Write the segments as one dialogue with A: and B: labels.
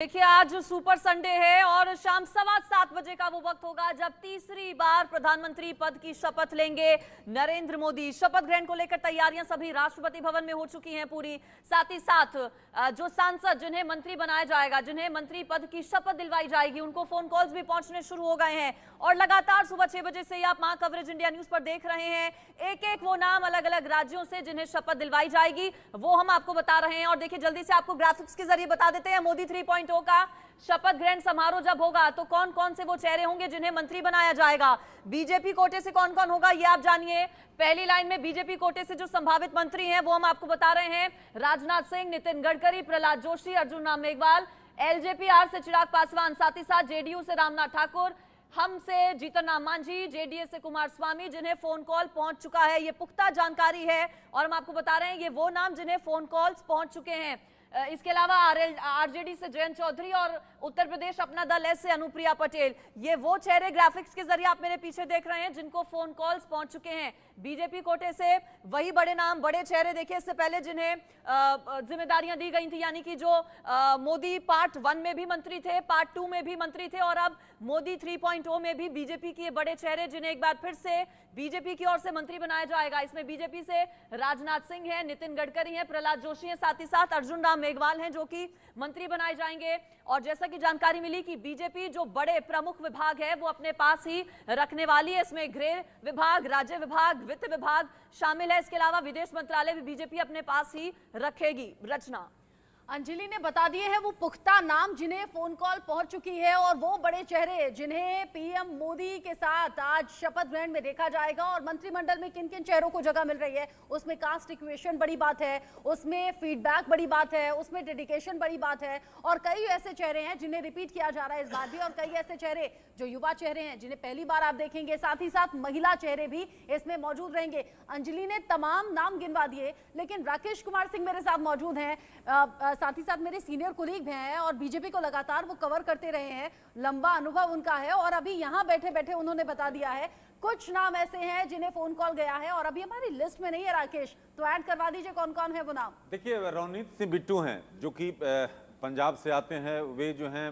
A: देखिए आज super Sunday है और शाम 7:15 का वो वक्त होगा जब तीसरी बार प्रधानमंत्री पद की शपथ लेंगे नरेंद्र मोदी। शपथ ग्रहण को लेकर तैयारियां सभी राष्ट्रपति भवन में हो चुकी हैं पूरी। साथ ही साथ जो सांसद जिन्हें मंत्री बनाया जाएगा, जिन्हें मंत्री पद की शपथ दिलवाई जाएगी, उनको फोन कॉल्स भी पहुंचने शुरू हो गए हैं और लगातार सुबह 6 बजे से ही आप मां कवरेज इंडिया न्यूज पर देख रहे हैं। एक एक वो नाम अलग अलग राज्यों से जिन्हें शपथ दिलवाई जाएगी वो हम आपको बता रहे हैं। और देखिए जल्दी से आपको ग्राफिक्स के जरिए बता देते हैं मोदी 3.0 का शपथ ग्रहण समारोह जब होगा तो कौन कौन से वो चेहरे होंगे जिन्हें मंत्री बनाया जाएगा। बीजेपी कोटे से कौन कौन होगा ये आप जानिए। पहली लाइन में बीजेपी कोटे से जो संभावित मंत्री हैं वो हम आपको बता रहे हैं। राजनाथ सिंह, नितिन गडकरी, प्रहलाद जोशी, अर्जुन राम मेघवाल, एलजेपी-आर से चिराग पासवान, साथ ही साथ जेडीयू से रामनाथ ठाकुर, हम से जीतन राम मांझी, जेडीएस से कुमार स्वामी, जिन्हें फोन कॉल पहुंच चुका है। ये पुख्ता जानकारी है और हम आपको बता रहे हैं ये वो नाम जिन्हें फोन कॉल्स पहुंच चुके हैं। इसके अलावा आरजेडी से जयंत चौधरी और उत्तर प्रदेश अपना दल एस से अनुप्रिया पटेल, ये वो चेहरे ग्राफिक्स के जरिए आप मेरे पीछे देख रहे हैं जिनको फोन कॉल्स पहुंच चुके हैं। बीजेपी कोटे से वही बड़े नाम, बड़े चेहरे देखिए इससे पहले जिन्हें जिम्मेदारियां दी गई थी, यानी कि जो मोदी पार्ट 1 में भी मंत्री थे, पार्ट 2 में भी मंत्री थे और अब मोदी 3.0 में भी बीजेपी के बड़े चेहरे जिन्हें एक बार फिर से बीजेपी की ओर से मंत्री बनाया जाएगा। इसमें बीजेपी से राजनाथ सिंह है, नितिन गडकरी है, प्रहलाद जोशी है, साथ ही साथ अर्जुन राम मेघवाल हैं जो कि मंत्री बनाए जाएंगे। और जैसा कि जानकारी मिली कि बीजेपी जो बड़े प्रमुख विभाग है वो अपने पास ही रखने वाली है। इसमें गृह विभाग, राज्य विभाग, वित्त विभाग शामिल है। इसके अलावा विदेश मंत्रालय भी बीजेपी अपने पास ही रखेगी। रचना,
B: अंजलि ने बता दिए हैं वो पुख्ता नाम जिन्हें फोन कॉल पहुंच चुकी है और वो बड़े चेहरे जिन्हें पीएम मोदी के साथ आज शपथ ग्रहण में देखा जाएगा। और मंत्रिमंडल में किन किन चेहरों को जगह मिल रही है उसमें कास्ट इक्वेशन बड़ी बात है, उसमें फीडबैक बड़ी बात है, उसमें डेडिकेशन बड़ी बात है। और कई ऐसे चेहरे हैं जिन्हें रिपीट किया जा रहा है इस बार भी, और कई ऐसे चेहरे जो युवा चेहरे हैं जिन्हें पहली बार आप देखेंगे। साथ ही साथ महिला चेहरे भी इसमें मौजूद रहेंगे। अंजलि ने तमाम नाम गिनवा दिए, लेकिन राकेश कुमार सिंह मेरे साथ मौजूद हैं, साथ ही साथ मेरे सीनियर कुलीग भी हैं और बीजेपी को लगातार वो कवर करते रहे हैं, लंबा अनुभव उनका है। और अभी यहाँ बैठे बैठे उन्होंने बता दिया है कुछ नाम ऐसे हैं जिन्हें फोन कॉल गया है और अभी हमारी लिस्ट में नहीं है। राकेश, तो ऐड करवा दीजिए कौन कौन है वो नाम।
C: देखिए रवनीत सिंह बिट्टू हैं जो कि पंजाब से आते हैं। वे जो हैं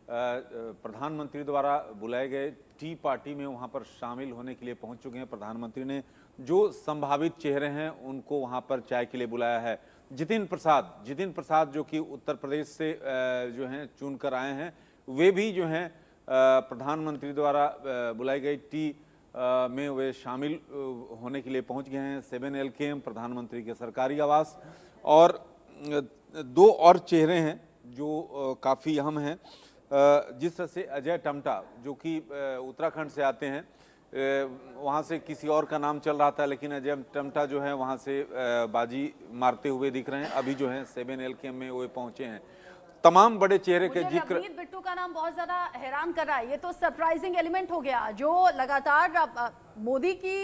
C: प्रधानमंत्री द्वारा बुलाए गए टी पार्टी में वहां पर शामिल होने के लिए पहुंच चुके हैं। प्रधानमंत्री ने जो संभावित चेहरे हैं उनको वहां पर चाय के लिए बुलाया है। जितिन प्रसाद जो कि उत्तर प्रदेश से जो हैं चुनकर आए हैं, वे भी जो हैं प्रधानमंत्री द्वारा बुलाई गई टी में वे शामिल होने के लिए पहुंच गए हैं। 7LKM प्रधानमंत्री के सरकारी आवास। और दो और चेहरे हैं जो काफ़ी अहम हैं। जिस तरह से अजय टम्टा जो कि उत्तराखंड से आते हैं, वहाँ से किसी और का नाम चल रहा था, लेकिन अजय टम्टा जो है वहाँ से बाजी मारते हुए दिख रहे हैं। अभी जो है 7LKM में वो पहुंचे हैं। तमाम बड़े चेहरे के जिक्र,
B: रवनीत बिट्टू का नाम बहुत ज्यादा हैरान कर रहा है। ये तो सरप्राइजिंग एलिमेंट हो गया जो लगातार मोदी की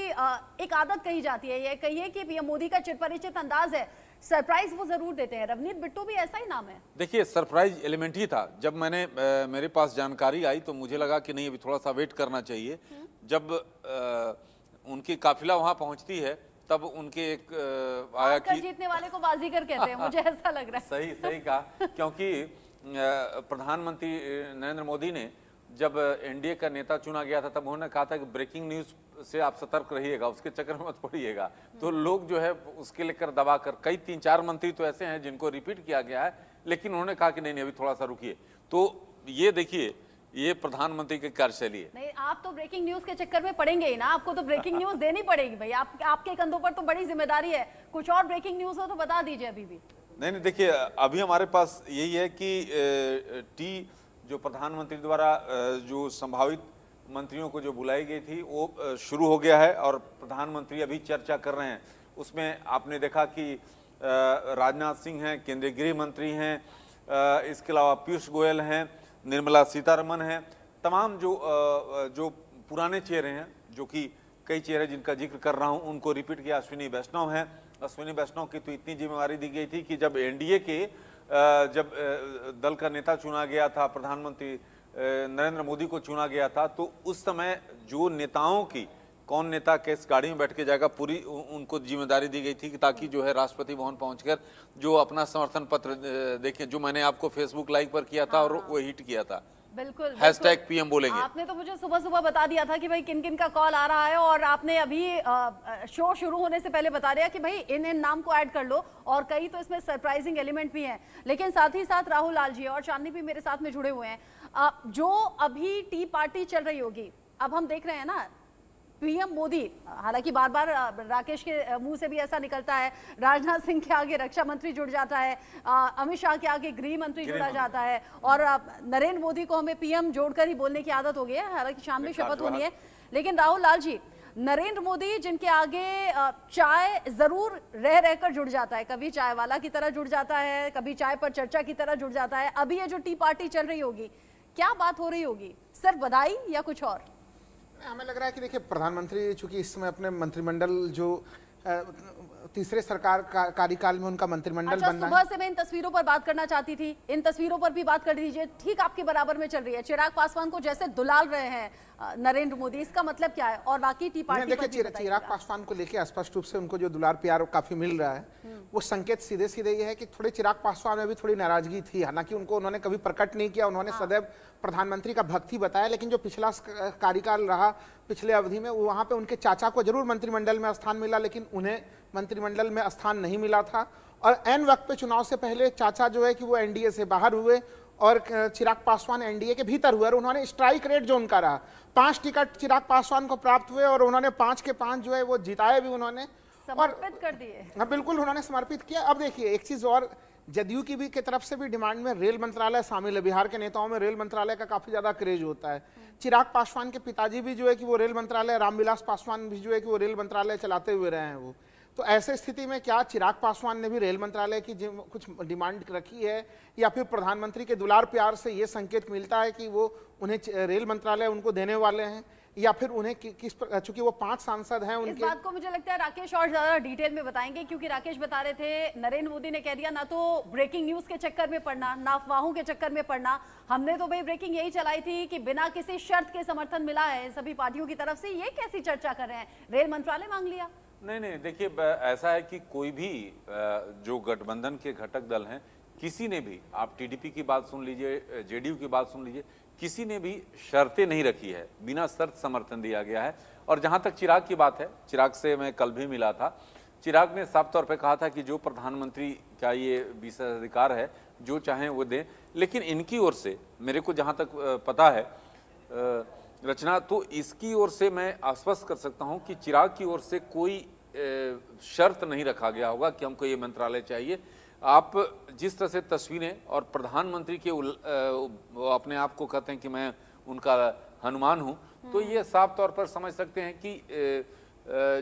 B: एक आदत कही जाती है, ये कहिए कि पीएम मोदी का चिरपरिचित अंदाज है, सरप्राइज वो जरूर देते हैं। रवनीत बिट्टू भी ऐसा ही नाम है।
C: देखिए सरप्राइज एलिमेंट ही था। जब मेरे पास जानकारी आई तो मुझे लगा कि नहीं अभी थोड़ा सा वेट करना चाहिए। जब उनकी काफिला वहां पहुंचती है तब उनके एक आया कि
B: जीतने वाले को बाजीगर कहते हैं, मुझे ऐसा लग रहा है।
C: सही कहा, क्योंकि प्रधानमंत्री नरेंद्र मोदी ने जब एनडीए का नेता चुना गया था तब उन्होंने कहा था कि ब्रेकिंग न्यूज से आप सतर्क रहिएगा, उसके चक्कर में मत पड़िएगा। तो लोग जो है उसके लेकर दबा कर कई 3-4 मंत्री तो ऐसे हैं जिनको रिपीट किया गया है, लेकिन उन्होंने कहा कि नहीं अभी थोड़ा सा रुकिए। तो ये देखिए ये प्रधानमंत्री की कार्यशैली है।
B: नहीं, आप तो ब्रेकिंग न्यूज के चक्कर में पड़ेंगे ही ना, आपको तो ब्रेकिंग न्यूज देनी पड़ेगी भाई। आपके कंधों पर तो बड़ी जिम्मेदारी है। कुछ और ब्रेकिंग न्यूज हो तो बता दीजिए अभी भी।
C: नहीं देखिए अभी हमारे पास यही है कि टी जो प्रधानमंत्री द्वारा जो संभावित मंत्रियों को जो बुलाई गई थी वो शुरू हो गया है और प्रधानमंत्री अभी चर्चा कर रहे हैं। उसमें आपने देखा कि राजनाथ सिंह हैं, केंद्रीय गृह मंत्री हैं, इसके अलावा पीयूष गोयल हैं, निर्मला सीतारमण हैं। तमाम जो पुराने चेहरे हैं, जो कि कई चेहरे जिनका जिक्र कर रहा हूं उनको रिपीट किया। अश्विनी वैष्णव हैं। अश्विनी वैष्णव की तो इतनी जिम्मेवारी दी गई थी कि जब एनडीए के जब दल का नेता चुना गया था, प्रधानमंत्री नरेंद्र मोदी को चुना गया था, तो उस समय जो नेताओं की कौन नेता किस गाड़ी में बैठ के जाएगा, पूरी उनको जिम्मेदारी दी गई थी कि ताकि जो है राष्ट्रपति भवन पहुंचकर जो अपना समर्थन पत्र देखें, जो मैंने आपको फेसबुक लाइव पर किया था और वो हिट किया था,
B: बिल्कुल
C: हैशटैग पीएम बोलेंगे।
B: आपने तो मुझे सुबह सुबह बता दिया था कि भाई किन किन का कॉल आ रहा है, और आपने अभी शो शुरू होने से पहले बता दिया कि भाई इन इन नाम को ऐड कर लो, और कई तो इसमें सरप्राइजिंग एलिमेंट भी हैं। लेकिन साथ ही साथ राहुल लाल जी और चांदनी भी मेरे साथ में जुड़े हुए हैं। जो अभी टी पार्टी चल रही होगी, अब हम देख रहे हैं ना पीएम मोदी, हालांकि बार बार राकेश के मुंह से भी ऐसा निकलता है, राजनाथ सिंह के आगे रक्षा मंत्री जुड़ जाता है, अमित शाह के आगे गृह मंत्री जुड़ा जाता है, और नरेंद्र मोदी को हमें पीएम जोड़कर ही बोलने की आदत हो गई है, हालांकि शाम में शपथ होनी है। लेकिन राहुल लाल जी, नरेंद्र मोदी जिनके आगे चाय जरूर रह रहकर जुड़ जाता है, कभी चाय वाला की तरह जुड़ जाता है, कभी चाय पर चर्चा की तरह जुड़ जाता है, अभी ये जो टी पार्टी चल रही होगी, क्या बात हो रही होगी, सिर्फ बधाई या कुछ और?
D: हमें लग रहा है कि देखिए, प्रधानमंत्री चूंकि इस समय अपने मंत्रिमंडल जो तीसरे सरकार कार्यकाल में उनका मंत्रिमंडल बनना है।
B: सुबह से मैं इन तस्वीरों पर बात करना चाहती थी, इन तस्वीरों पर भी बात कर दीजिए, ठीक आपके बराबर में चल रही है, चिराग पासवान को जैसे दुलाल रहे हैं नरेंद्र मोदी, इसका मतलब क्या है? और बाकी टी पार्टी
D: देखिए, चिराग पासवान को लेकर स्पष्ट रूप से उनको जो दुलार प्यार काफी मिल रहा है, वो संकेत सीधे सीधे ये है कि थोड़े चिराग पासवान में भी थोड़ी नाराजगी थी। हालांकि उनको उन्होंने कभी प्रकट नहीं किया, उन्होंने सदैव प्रधानमंत्री का भक्त ही बताया, लेकिन जो पिछला कार्यकाल रहा, पिछले अवधि में वहां पे उनके चाचा को जरूर मंत्रिमंडल में स्थान मिला, लेकिन उन्हें मंत्रिमंडल में स्थान नहीं मिला था। और एन वक्त पे चुनाव से पहले चाचा जो है कि वो एनडीए से बाहर हुए और चिराग पासवान एनडीए के भीतर हुए, और उन्होंने स्ट्राइक रेट जो उनका रहा, 5 टिकट चिराग पासवान को प्राप्त हुए और उन्होंने 5 के 5 जो है वो जिताए भी उन्होंने,
B: समर्पित कर दिए।
D: हाँ बिल्कुल, उन्होंने समर्पित किया। अब देखिए एक चीज और, जदयू की भी की तरफ से भी डिमांड में रेल मंत्रालय शामिल है। बिहार के नेताओं में रेल मंत्रालय का काफी ज्यादा क्रेज होता है। चिराग पासवान के पिताजी भी जो है कि वो रेल मंत्रालय, रामविलास पासवान भी जो है कि वो रेल मंत्रालय चलाते हुए रहे हैं वो। तो ऐसे स्थिति में क्या चिराग पासवान ने भी रेल मंत्रालय की कुछ डिमांड रखी है, या फिर प्रधानमंत्री के दुलार प्यार से ये संकेत मिलता है कि वो उन्हें रेल मंत्रालय उनको देने वाले हैं, या फिर उन्हें किस, चूंकि वो 5 सांसद हैं उनके।
B: इस बात को मुझे लगता है राकेश और ज्यादा डिटेल में बताएंगे, क्योंकि राकेश बता रहे थे नरेंद्र मोदी ने कह दिया ना तो ब्रेकिंग न्यूज के चक्कर में पड़ना, ना अफवाहों के चक्कर में पड़ना। हमने तो भाई ब्रेकिंग यही चलाई थी कि बिना किसी शर्त के समर्थन मिला है सभी पार्टियों की तरफ से। ये कैसी चर्चा कर रहे हैं, रेल मंत्रालय मांग लिया?
C: नहीं, देखिए ऐसा है कि कोई भी जो गठबंधन के घटक दल हैं, किसी ने भी, आप टीडीपी की बात सुन लीजिए, जेडीयू की बात सुन लीजिए, किसी ने भी शर्तें नहीं रखी है, बिना शर्त समर्थन दिया गया है। और जहां तक चिराग की बात है, चिराग से मैं कल भी मिला था, चिराग ने साफ तौर पे कहा था कि जो प्रधानमंत्री का ये विशेषाधिकार है, जो चाहें वो दें, लेकिन इनकी ओर से मेरे को जहां तक पता है रचना, तो इसकी ओर से मैं आश्वस्त कर सकता हूं कि चिराग की ओर से कोई शर्त नहीं रखा गया होगा कि हमको ये मंत्रालय चाहिए। आप जिस तरह से तस्वीरें और प्रधानमंत्री के अपने आप को कहते हैं कि मैं उनका हनुमान हूं, तो ये साफ तौर पर समझ सकते हैं कि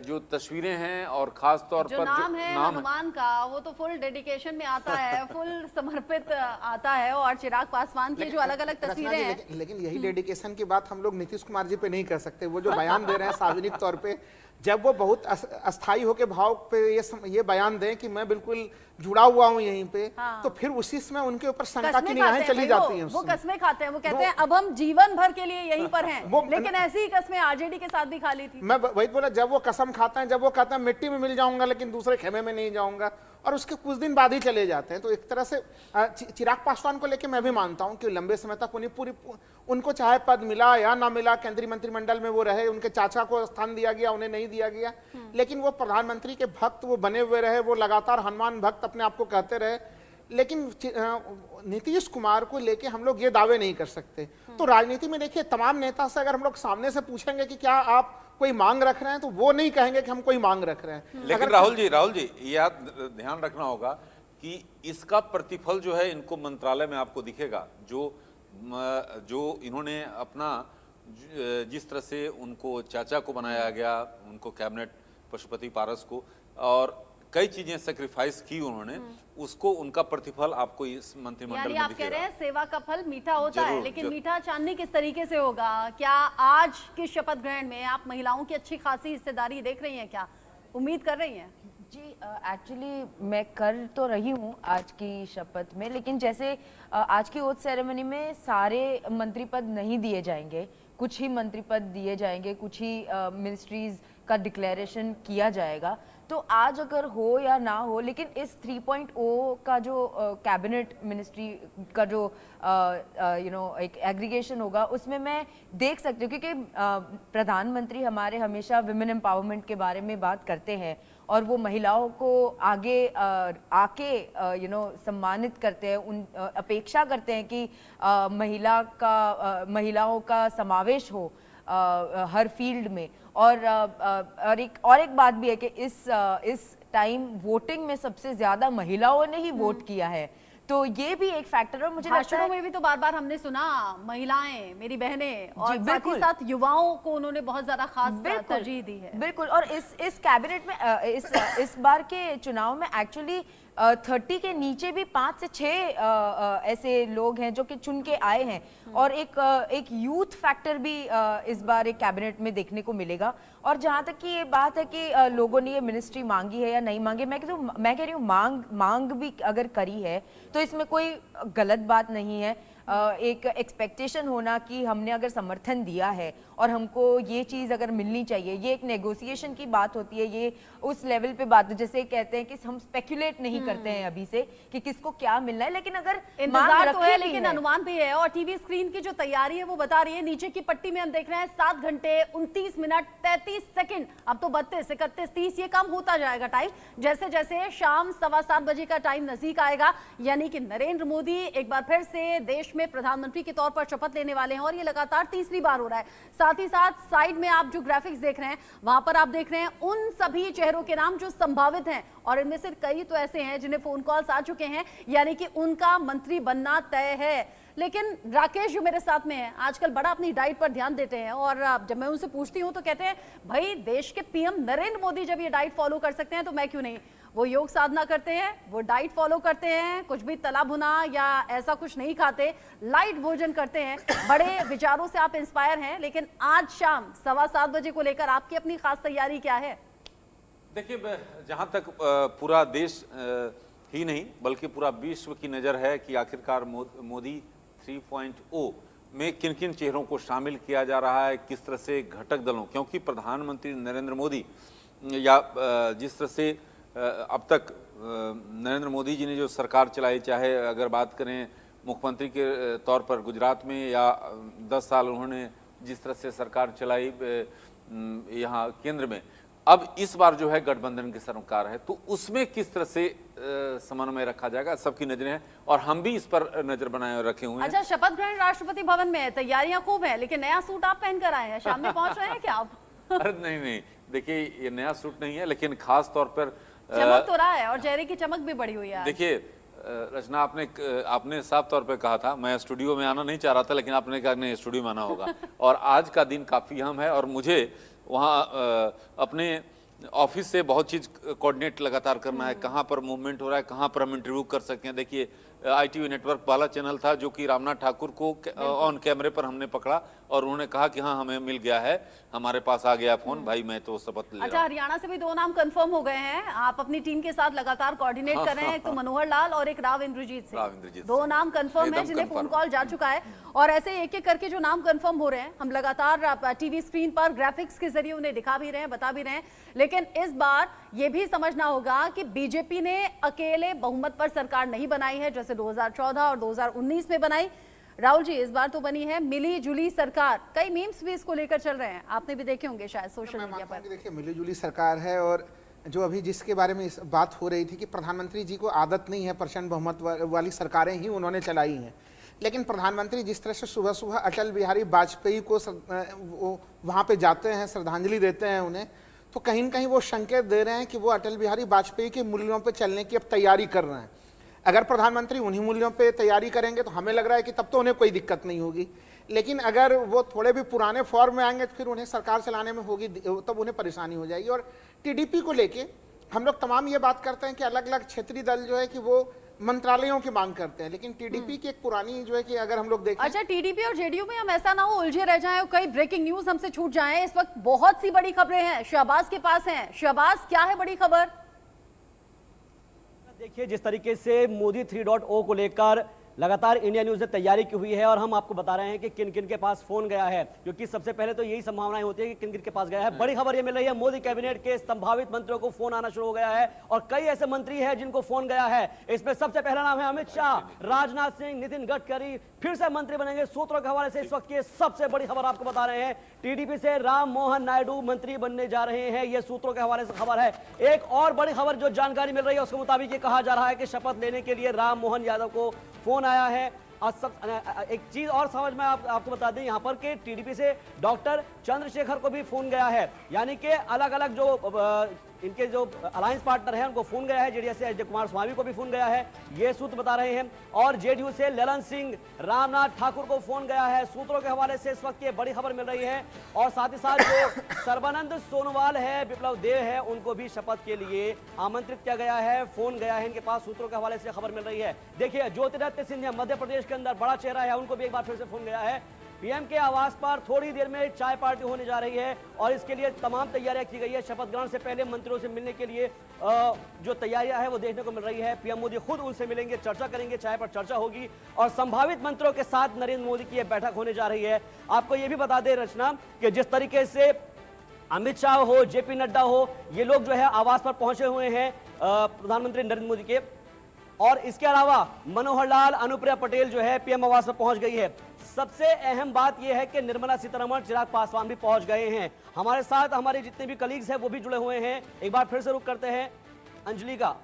C: जो तस्वीरें हैं और खास तौर पर
B: नाम है हनुमान का, वो तो फुल डेडिकेशन में आता है, फुल समर्पित आता है। और चिराग पासवान की जो अलग अलग तस्वीरें हैं,
D: लेकिन यही डेडिकेशन की बात हम लोग नीतीश कुमार जी पे नहीं कर सकते। वो जो बयान दे रहे हैं सार्वजनिक तौर पे, जब वो बहुत अस्थायी होके भाव पे ये बयान दें कि मैं बिल्कुल जुड़ा हुआ हूं यहीं पे, तो फिर उसी समय उनके ऊपर शंका की निगाहें चली जाती हैं।
B: वो कस्में खाते हैं, वो कहते हैं अब हम जीवन भर के लिए यहीं पर हैं। लेकिन ऐसी ही कस्में आरजेडी के साथ भी खा ली थी।
D: मैं वही बोला, जब वो कसम खाते हैं, जब वो कहते हैं मिट्टी में मिल जाऊंगा लेकिन दूसरे खेमे में नहीं जाऊंगा, और उसके कुछ दिन बाद ही चले जाते हैं। तो एक तरह से चिराग पासवान को लेकर मैं भी मानता हूं कि लंबे समय तक उनको चाहे पद मिला या ना मिला, केंद्रीय मंत्रिमंडल में वो रहे, उनके चाचा को स्थान दिया गया, उन्हें नहीं दिया गया, लेकिन वो प्रधानमंत्री के भक्त वो बने हुए रहे, वो लगातार हनुमान भक्त अपने आप को कहते रहे। लेकिन नीतीश कुमार को लेके हम लोग ये दावे नहीं कर सकते। तो राजनीति में देखिए, तमाम नेता से अगर हम लोग सामने से पूछेंगे कि क्या आप कोई मांग रख रहे हैं, तो वो नहीं कहेंगे कि हम कोई मांग रख रहे हैं।
C: लेकिन राहुल जी ये ध्यान रखना होगा कि इसका प्रतिफल जो है इनको मंत्रालय में आपको दिखेगा। जो इन्होंने अपना जिस तरह से उनको चाचा को बनाया गया, उनको कैबिनेट पशुपति पारस को, और कई चीजें सेक्रीफाइस की उन्होंने, उसको उनका प्रतिफल आपको इस मंत्रिमंडल में
B: आप कह रहे हैं सेवा का फल मीठा होता है, लेकिन मीठा चांदनी किस तरीके से होगा? क्या आज के शपथ ग्रहण में आप महिलाओं की अच्छी खासी हिस्सेदारी देख रही हैं? क्या उम्मीद कर रही हैं?
E: जी एक्चुअली मैं कर तो रही हूँ आज की शपथ में, लेकिन जैसे आज की ओथ सेरेमनी में सारे मंत्री पद नहीं दिए जाएंगे, कुछ ही मंत्री पद दिए जाएंगे, कुछ ही मिनिस्ट्रीज का डिक्लेरेशन किया जाएगा। तो आज अगर हो या ना हो, लेकिन इस 3.0 का जो कैबिनेट मिनिस्ट्री का जो एक एग्रीगेशन होगा, उसमें मैं देख सकती हूँ, क्योंकि प्रधानमंत्री हमारे हमेशा विमेन एम्पावरमेंट के बारे में बात करते हैं और वो महिलाओं को आगे आके सम्मानित करते हैं, उन अपेक्षा करते हैं कि महिलाओं का समावेश हो हर फील्ड में। और एक बात भी है कि इस टाइम वोटिंग में सबसे ज्यादा महिलाओं ने ही वोट किया है, तो ये भी एक फैक्टर है। मुझे लगता है
B: में भी तो बार बार हमने सुना महिलाएं, मेरी बहनें, और साथ ही साथ युवाओं को उन्होंने बहुत ज्यादा खास तरजीह दी है।
E: बिल्कुल। और इस कैबिनेट में इस बार के चुनाव में एक्चुअली 30 के नीचे भी 5 से 6 ऐसे लोग हैं जो कि चुन के आए हैं, और एक यूथ फैक्टर भी इस बार एक कैबिनेट में देखने को मिलेगा। और जहां तक कि ये बात है कि लोगों ने ये मिनिस्ट्री मांगी है या नहीं मांगी, मैं कह रही हूँ मांग भी अगर करी है तो इसमें कोई गलत बात नहीं है। एक एक्सपेक्टेशन होना कि हमने अगर समर्थन दिया है और हमको ये चीज़ अगर मिलनी चाहिए, ये एक नेगोशिएशन की बात होती है, ये उस लेवल पे बात, जैसे कहते हैं कि हम स्पेकुलेट नहीं करते हैं अभी से कि किसको क्या मिलना है, लेकिन अगर
B: इंतजार तो है लेकिन अनुमान भी है। और टीवी स्क्रीन की जो तैयारी है वो बता रही है, नीचे की पट्टी में हम देख रहे हैं 7 घंटे 29 मिनट 33 सेकंड, अब तो 32, 31, 30 ये कम होता जाएगा टाइम, जैसे जैसे शाम 7:15 बजे का टाइम नजदीक आएगा, यानी कि नरेंद्र मोदी एक बार फिर से देश में प्रधानमंत्री के तौर पर शपथ लेने वाले हैं, और ये लगातार तीसरी बार हो रहा है। साथ ही साथ साइड में आप जो ग्राफिक्स देख रहे हैं, वहां पर आप देख रहे हैं उन सभी चेहरों के नाम जो संभावित हैं, और इनमें से कई तो ऐसे हैं जिन्हें फोन कॉल्स आ चुके हैं, यानी कि उनका मंत्री बनना तय है। लेकिन राकेश जो मेरे साथ में है, आजकल बड़ा अपनी डाइट पर ध्यान देते हैं, और जब मैं उनसे पूछती हूं तो कहते हैं भाई देश के पीएम नरेंद्र मोदी जब ये डाइट फॉलो कर सकते हैं तो मैं क्यों नहीं। वो योग साधना करते हैं, वो डाइट फॉलो करते हैं, कुछ भी तला भुना या ऐसा कुछ नहीं खाते, लाइट भोजन करते हैं, बड़े विचारों से आप इंस्पायर हैं। लेकिन आज शाम 7:15 बजे को लेकर आपकी अपनी खास तैयारी क्या है?
C: देखिए, जहां तक पूरा देश ही नहीं बल्कि पूरा विश्व की नज़र है कि आखिरकार मोदी 3.0 में किन किन चेहरों को शामिल किया जा रहा है, किस तरह से घटक दलों, क्योंकि प्रधानमंत्री नरेंद्र मोदी या जिस तरह से अब तक नरेंद्र मोदी जी ने जो सरकार चलाई, चाहे अगर बात करें मुख्यमंत्री के तौर पर गुजरात में, या 10 साल उन्होंने जिस तरह से सरकार चलाई यहाँ केंद्र में, अब इस बार जो है गठबंधन की सरकार है, तो उसमें किस तरह से समन्वय रखा जाएगा, सबकी नजरें हैं और हम भी इस पर नजर बनाए रखे हुए हैं।
B: अच्छा, शपथ ग्रहण राष्ट्रपति भवन में है, तैयारियां खूब है, लेकिन नया सूट आप पहनकर आए हैं, शाम में पहुंच रहे हैं क्या आप?
C: अरे नहीं, देखिए ये नया सूट नहीं है, लेकिन खास तौर पर
B: चमक तो रहा है और चेहरे की चमक भी बढ़ी हुई है।
C: देखिए रचना, आपने साफ तौर पे कहा था, मैं स्टूडियो में आना नहीं चाह रहा था, लेकिन आपने कहा नहीं स्टूडियो में आना होगा और आज का दिन काफ़ी अहम है और मुझे वहाँ अपने ऑफिस से बहुत चीज़ कोऑर्डिनेट लगातार करना है, कहाँ पर मूवमेंट हो रहा है, कहाँ पर हम इंटरव्यू कर सकते हैं। देखिए ITV नेटवर्क पहला चैनल था जो कि रामनाथ ठाकुर को ऑन कैमरे पर हमने पकड़ा और उन्होंने कहा कि हाँ हमें मिल गया है, हमारे पास आ गया फोन, भाई मैं तो शपथ ले रहा हूं।
B: अच्छा, हरियाणा से भी 2 नाम कंफर्म हो गए हैं, आप अपनी टीम के साथ लगातार कोऑर्डिनेट कर रहे हैं, एक तो मनोहर लाल और एक राव इंद्रजीत सिंह, 2 नाम कंफर्म है जिन्हें फोन कॉल जा चुका है। और ऐसे एक एक करके जो नाम कंफर्म हो रहे हैं हम लगातार टीवी स्क्रीन पर ग्राफिक्स के जरिए उन्हें दिखा भी रहे हैं, बता भी रहे हैं। लेकिन इस बार ये भी समझना होगा कि बीजेपी ने अकेले बहुमत पर सरकार नहीं बनाई है जैसे 2014 और 2019 में बनाई। राहुल जी, इस बार तो बनी है मिली जुली सरकार, कई मीम्स भी इसको लेकर चल रहे हैं, आपने भी देखे होंगे शायद सोशल मीडिया पर।
D: देखिए, मिली जुली सरकार है, और जो अभी जिसके बारे में बात हो रही थी कि प्रधानमंत्री जी को आदत नहीं है प्रचंड बहुमत वाली सरकारें ही उन्होंने चलाई हैं, लेकिन प्रधानमंत्री जिस तरह से सुबह सुबह अटल बिहारी वाजपेयी को वहाँ पे जाते हैं, श्रद्धांजलि देते हैं उन्हें, तो कहीं न कहीं वो संकेत दे रहे हैं कि वो अटल बिहारी वाजपेयी के मूल्यों पे चलने की अब तैयारी कर रहे हैं। अगर प्रधानमंत्री उन्हीं मूल्यों पे तैयारी करेंगे तो हमें लग रहा है कि तब तो उन्हें कोई दिक्कत नहीं होगी, लेकिन अगर वो थोड़े भी पुराने फॉर्म में आएंगे तो फिर उन्हें सरकार चलाने में होगी, तब उन्हें परेशानी हो जाएगी। और टीडीपी को लेके हम लोग तमाम ये बात करते हैं कि अलग अलग क्षेत्रीय दल जो है कि वो मंत्रालयों की मांग करते हैं, लेकिन टीडीपी की एक पुरानी जो है कि अगर हम लोग देखें,
B: अच्छा, टीडीपी और जेडीयू में हम ऐसा ना हो उलझे रह जाएं और कई ब्रेकिंग न्यूज हमसे छूट जाएं। इस वक्त बहुत सी बड़ी खबरें हैं, शहबाज के पास हैं। शहबाज, क्या है बड़ी खबर?
F: देखिए जिस तरीके से मोदी 3.0 को लेकर लगातार इंडिया न्यूज ने तैयारी की हुई है और हम आपको बता रहे हैं कि किन किन के पास फोन गया है, क्योंकि सबसे पहले तो यही संभावनाएं होती है कि किन किन के पास गया है। बड़ी खबर ये मिल रही है, मोदी कैबिनेट के संभावित मंत्रियों को फोन आना शुरू हो गया है और कई ऐसे मंत्री हैं जिनको फोन गया है। इसमें सबसे पहला नाम है अमित शाह, राजनाथ सिंह, नितिन गडकरी फिर से मंत्री बनेंगे। सूत्रों के हवाले से इस वक्त की सबसे बड़ी खबर आपको बता रहे हैं, टीडीपी से राम मोहन नायडू मंत्री बनने जा रहे हैं, यह सूत्रों के हवाले से खबर है। एक और बड़ी खबर जो जानकारी मिल रही है उसके मुताबिक ये कहा जा रहा है कि शपथ लेने के लिए राम मोहन यादव को फोन आया है। और एक चीज और समझ में आपको बता दें यहाँ पर कि टीडीपी से डॉक्टर चंद्रशेखर को भी फोन गया है, यानी कि अलग अलग जो इनके जो अलायंस पार्टनर हैं उनको फोन गया है। जेडीएस से अजय कुमार स्वामी को भी फोन गया है, ये सूत्र बता रहे हैं। और जेडीयू से ललन सिंह, रामनाथ ठाकुर को फोन गया है। सूत्रों के हवाले से इस वक्त ये बड़ी खबर मिल रही है। और साथ ही साथ जो सर्बानंद सोनोवाल है, विप्लव देव है, उनको भी शपथ के लिए आमंत्रित किया गया है, फोन गया है इनके पास। सूत्रों के हवाले से खबर मिल रही है। देखिए ज्योतिरादित्य सिंधिया मध्य प्रदेश के अंदर बड़ा चेहरा है, उनको भी एक बार फिर से फोन गया है। पीएम के आवास पर थोड़ी देर में चाय पार्टी होने जा रही है और इसके लिए तमाम तैयारियां की गई है। शपथ ग्रहण से पहले मंत्रियों से मिलने के लिए जो तैयारियां है वो देखने को मिल रही है। पीएम मोदी खुद उनसे मिलेंगे, चर्चा करेंगे, चाय पर चर्चा होगी और संभावित मंत्रियों के साथ नरेंद्र मोदी की यह बैठक होने जा रही है। आपको यह भी बता दें रचना कि जिस तरीके से अमित शाह हो, जेपी नड्डा हो, ये लोग जो है आवास पर पहुंचे हुए हैं प्रधानमंत्री नरेंद्र मोदी के। और इसके अलावा मनोहर लाल, अनुप्रिया पटेल जो है पीएम आवास पर पहुंच गई है। सबसे अहम बात यह है कि निर्मला सीतारमण, चिराग पासवान भी पहुंच गए हैं। हमारे साथ हमारे जितने भी कलीग्स हैं वो भी जुड़े हुए हैं। एक बार फिर से रुक करते हैं अंजलि का।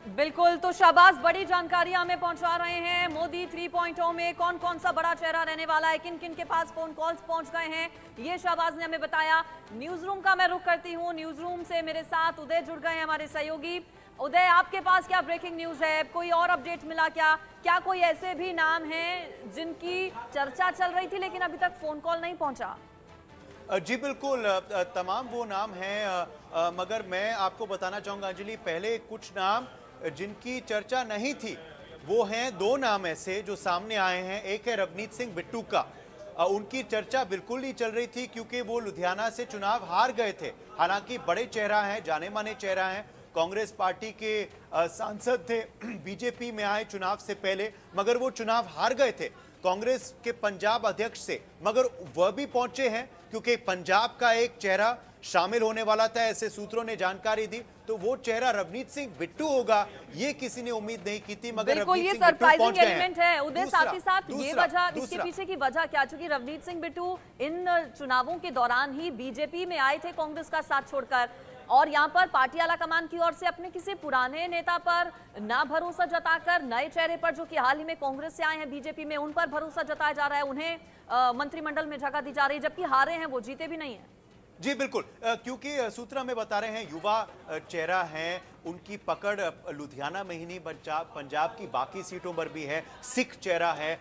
A: बिल्कुल, तो शाहबाज बड़ी जानकारियां हमें पहुंचा रहे हैं। मोदी 3.0 में कौन कौन सा बड़ा चेहरा रहने वाला है, किन किन के पास फोन कॉल्स पहुंच गए हैं, ये शाहबाज ने हमें बताया। न्यूज रूम का मैं रुख करती हूँ। न्यूज रूम से मेरे साथ उदय जुड़ गए हैं, हमारे सहयोगी। उदय, आपके पास क्या ब्रेकिंग न्यूज है, कोई और अपडेट मिला क्या? क्या कोई ऐसे भी नाम हैं जिनकी चर्चा चल रही थी लेकिन अभी तक फोन कॉल नहीं पहुंचा?
G: जी बिल्कुल, तमाम वो नाम हैं, मगर मैं आपको बताना चाहूँगा अंजलि, पहले कुछ नाम जिनकी चर्चा नहीं थी वो हैं, दो नाम ऐसे जो सामने आए हैं। एक है रवनीत सिंह बिट्टू का, उनकी चर्चा बिल्कुल नहीं चल रही थी क्योंकि वो लुधियाना से चुनाव हार गए थे। हालांकि बड़े चेहरा हैं, जाने माने चेहरा हैं, कांग्रेस पार्टी के सांसद थे, बीजेपी में आए चुनाव से पहले, मगर वो चुनाव हार गए थे कांग्रेस के पंजाब अध्यक्ष से। मगर वह भी पहुंचे हैं क्योंकि पंजाब का एक चेहरा शामिल होने वाला था, ऐसे सूत्रों ने जानकारी दी। तो वो चेहरा रवनीत सिंह बिट्टू होगा, ये किसी ने उम्मीद नहीं की थी, मगर
A: बिल्कुल ये सरप्राइजिंग एलिमेंट है उदय। साथ ही साथ ये वजह, इसके पीछे की वजह क्या, चूंकि रवनीत सिंह बिट्टू इन चुनावों के दौरान ही बीजेपी में आए थे कांग्रेस का साथ छोड़कर, और यहाँ पर पार्टी आला कमान की ओर से अपने किसी पुराने नेता पर ना भरोसा जताकर नए चेहरे पर, जो कि हाल ही में कांग्रेस से आए हैं बीजेपी में, उन पर भरोसा जताया जा रहा है। उन्हें मंत्रिमंडल में जगह दी जा रही है, जबकि हारे हैं वो, जीते भी नहीं है।
G: जी बिल्कुल, क्योंकि सूत्र हमें बता रहे हैं युवा चेहरा हैं, उनकी पकड़ लुधियाना में ही नहीं पंजाब की बाकी सीटों पर भी है। सिख चेहरा है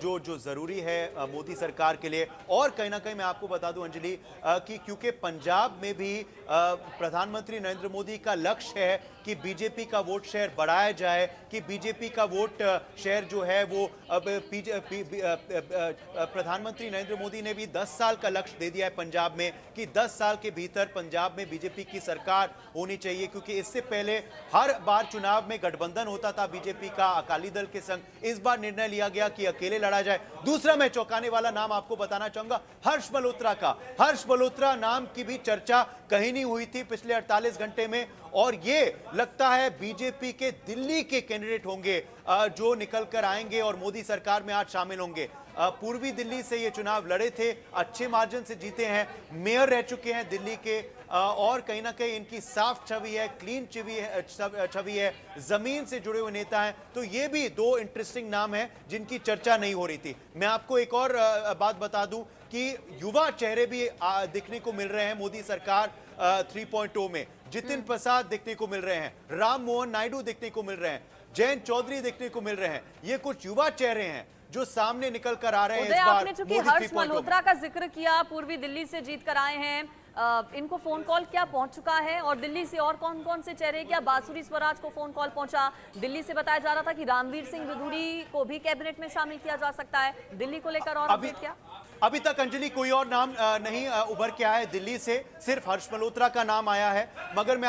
G: जो जरूरी है मोदी सरकार के लिए। और कहीं ना कहीं मैं आपको बता दूं अंजलि कि क्योंकि पंजाब में भी प्रधानमंत्री नरेंद्र मोदी का लक्ष्य है कि बीजेपी का वोट शेयर बढ़ाया जाए, कि बीजेपी का वोट शेयर जो है वो प्रधानमंत्री नरेंद्र मोदी ने भी 10 साल का लक्ष्य दे दिया है पंजाब में कि 10 साल के भीतर पंजाब में बीजेपी की सरकार होनी चाहिए, क्योंकि इससे पहले हर बार चुनाव में गठबंधन होता था बीजेपी का अकाली दल के संग। इस बार निर्णय लिया गया कि अकेले लड़ा जाए। दूसरा मैं चौंकाने वाला नाम आपको बताना चाहूंगा हर्ष मल्होत्रा का। हर्ष मल्होत्रा नाम की भी चर्चा कहीं नहीं हुई थी पिछले 48 घंटे में, और ये लगता है बीजेपी के दिल्ली के कैंडिडेट होंगे जो निकल कर आएंगे और मोदी सरकार में आज शामिल होंगे। पूर्वी दिल्ली से ये चुनाव लड़े थे, अच्छे मार्जिन से जीते हैं, मेयर रह चुके हैं दिल्ली के, और कहीं ना कहीं इनकी साफ छवि है, क्लीन छवि है, जमीन से जुड़े हुए नेता हैं। तो ये भी दो इंटरेस्टिंग नाम हैं जिनकी चर्चा नहीं हो रही थी। मैं आपको एक और बात बता दूं कि युवा चेहरे भी दिखने को मिल रहे हैं मोदी सरकार 3.0 में। जितिन प्रसाद दिखने को मिल रहे हैं, राम मोहन नायडू दिखने को मिल रहे हैं, जयंत चौधरी दिखने को मिल रहे हैं। ये कुछ युवा चेहरे हैं जो सामने निकल कर आ रहे हैं इस बार।
A: आपने चूंकि हर्ष मल्होत्रा का जिक्र किया, पूर्वी दिल्ली से जीत कर आए हैं, इनको फोन कॉल क्या पहुंच चुका है? और दिल्ली से और कौन कौन से चेहरे, क्या बांसुरी स्वराज को फोन कॉल पहुंचा? दिल्ली से बताया जा रहा था कि रामवीर सिंह विधुड़ी को भी कैबिनेट में शामिल किया जा सकता है। दिल्ली को लेकर और अपडेट क्या?
G: अभी तक अंजलि कोई और नाम नहीं उभर के आया है दिल्ली से, सिर्फ हर्ष मल्होत्रा का नाम आया है। मगर मैं